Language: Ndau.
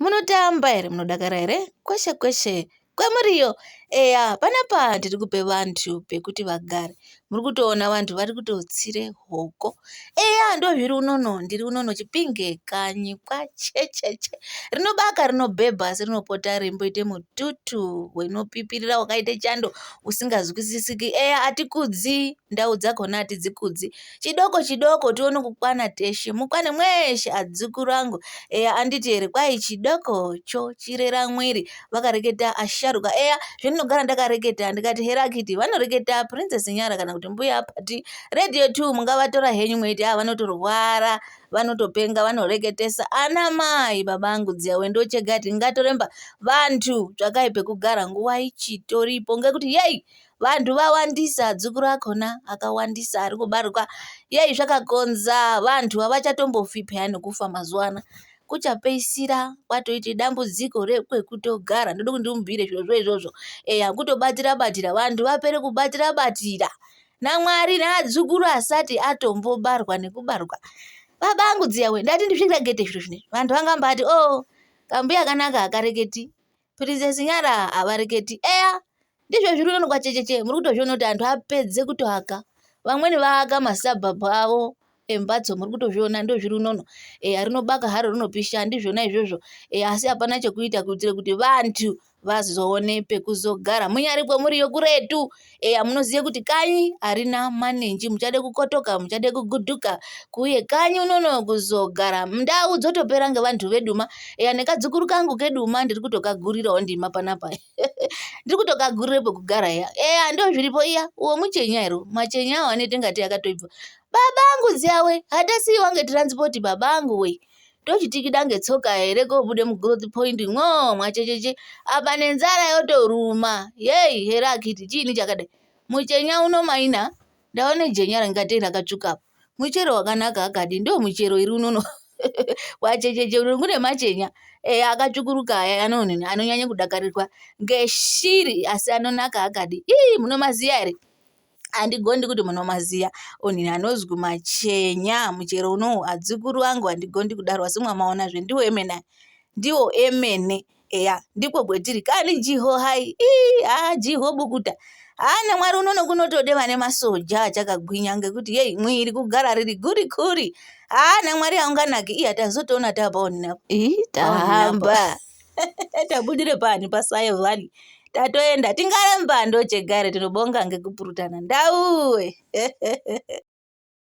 Munotamba ere, munodakara ere kweshe kweshe kwemuriyo. Eya panapa tiri kupe vantu pekuti vagare. Muri kutoona vantu vari kutotsire hoko. Eya ndo zviri unono, ndiri unono Chipinge kanyi kwachecheche. Rinobaka rinobhebha asi rinopota reimboite mututu wenopipirira wakaite chando usingazwisisiki. Eya hatikudzi, ndau dzakona hatidzikudzi. Chidoko chidoko tione kukwana teshe, mukwane mweshe adzukuru angu. Eya anditi ere kwai chidokocho chirera mwiri, vakareketa asharuka. Eya zvendinogara ndakareketa ndikati here akiti vanoreketa Princess Nyara kana kuti mbuya apati Radio 2 mungavatora henyu mweiti vanotorwara, vanotopenga, vanoreketesa ana mai babangu dziyawe ndochegati ngatoremba vantu tsvakai pekugara nguva ichitoripo ngekuti yei vantu vawandisa, adzukuru akona akawandisa ari kubarwa. Yei zvakakonza vantu havachatombofi peyani kufa mazuva ano. Kuchapeisira kwatoite dambudziko rekwekutogara. Ndoda kuti ndimubhire zvirozvo izvozvo. Eya kutobatira batira, vantu vapere kubatira batira. naMwari neadzukuru asati atombobarwa nekubarwa. Babangu dziyawe ndati ndisvikira gete zviro zvinezvi. Vantu vangambati kambuya kanaka akareketi. Princess Nyara havareketi. Eya ndizvo zviri unono kwachecheche. Muri kutozviona kuti antu apedze kutoaka. Vamweni vaaka masabhabhu avo embatso, muri kutozviona ndo zviri unono. Rinobaka haro rinopisha ndizvona izvozvo. Asi hapana chekuita kuitira kuti vantu vazoone pekuzogara. Munyari kwemuriyo kuretu. Munoziye kuti kanyi harina manenji, muchade kukotoka, muchade kugudhuka, kuuye kanyi unono kuzogara. Ndau dzotopera ngevantu veduma. Nekadzukuru kangu keduma ndiri kutokagurirawo ndima panapa. Ndiri kutokagurire pekugara ya. Ndo zviripo iya. Uwo muchenya ero. Machenya awo anoite ngati akatoibva. Babangu dziyawe, hadasiyiwa ngetransport babangu we. Tochitikida ngetsoka here kobude muGrowth Point mwachecheche. Apa nenzara yotoruma. Yei here akiti chiini chakadai. Muchenya uno maina. Ndaone jenya ringatei rakatsvuka. Muchero wakanaka akadi. Ndo muchero iri unono. Wachecheche kune machenya. Akatsvukuruka anonyanya kudakarirwa ngeshiri asi anonaka akadi. Munomaziya here? Handigondi kuti munomaziya. Onini anozwi machenya, muchero unowu adzukuru angu handigondi kudaro asi mwamaona ndiwo emene. Ndiwo emene. Ndiko kwetiri. Kani jiho hai. Jiho bukuta. naMwari unono kunotode vane masoja achakagwinya ngekuti yei mwiri kugara riri kuri. naMwari haunganaki. Tazotoona tapaonina. Tahamba. Tabudire pani paSaye Valley. Tatoenda tingaremba ndochegare tinobonga ngekupurutana ndauwe.